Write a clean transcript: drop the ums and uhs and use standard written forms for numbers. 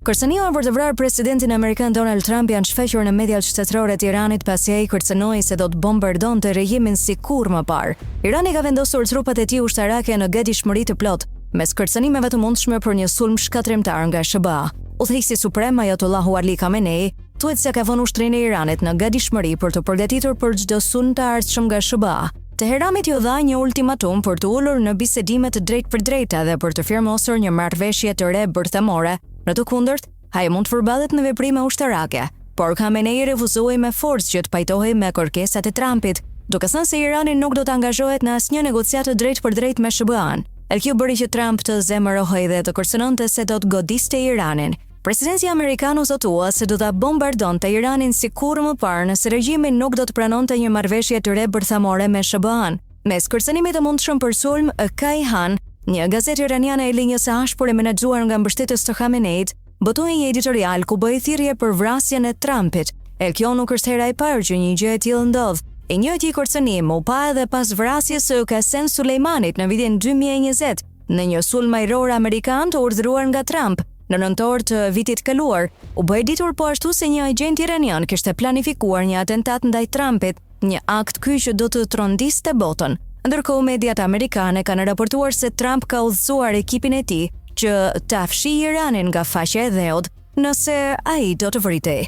Kërcënimet për të vrarë presidentin amerikan Donald Trump janë shfaqur në mediat shtetërore të Iranit pasi ai kërcënoi se do të bombardonte regjimin si kurrë më parë. Irani ka vendosur trupat e tij ushtarake në gatishmëri të plotë, mes kërcënimeve të mundshme për një sulm shkatrimtar nga SBA. Udhëheqësi suprem Ayatollah Ali Khamenei thuhet se ka vënë ushtrinë e Iranit në gatishmëri për të përgatitur për çdo sulm të ardhshëm nga SBA. Teherani ju dha një ultimatum për të ulur në bisedime të drejtpërdrejta dhe për të firmosur një marrëveshje të re bërthamore. Në të kundërt, ai mund të përballet në veprime ushtarake, por Khamenei refuzoi me forcë që të pajtohej me kërkesat e Trumpit, duke thënë se Irani nuk do të angazhohet në asnjë negociatë drejtpërdrejt me SBA-n. Kjo bëri që Trump të zemërohej dhe të kërcënonte se do të godiste Iranin. Presidenti amerikan u zotua se do ta bombardonte Iranin si kurrë më parë nëse regjimi nuk do të pranonte një marrëveshje të re bërthamore me SBA-n. Mes kërcënimit të mundshëm për sulm, Kayhan, një gazetë iraniane e linjës së ashpër e menaxhuar nga mbështetës të Khameneit, botoi një editorial ku bëi thirrje për vrasjen e Trumpit. Kjo nuk është hera e parë që një gjë e tillë ndodh. E njëjti kërcënim u pa edhe pas vrasjes së Qasem Sulejmanit në vitin 2020 në një sulm ajror amerikan të urdhëruar nga Trump. Në nëntor të vitit kaluar, u bë ditur po ashtu se një agent iranian kishte planifikuar një atentat ndaj Trumpit, një akt ky që do të trondiste botën. Ndërkohë mediat amerikane kanë raportuar se Trump ka udhëzuar ekipin e tij që ta fshijë Iranin nga faqja e dheut nëse ai do të vritej.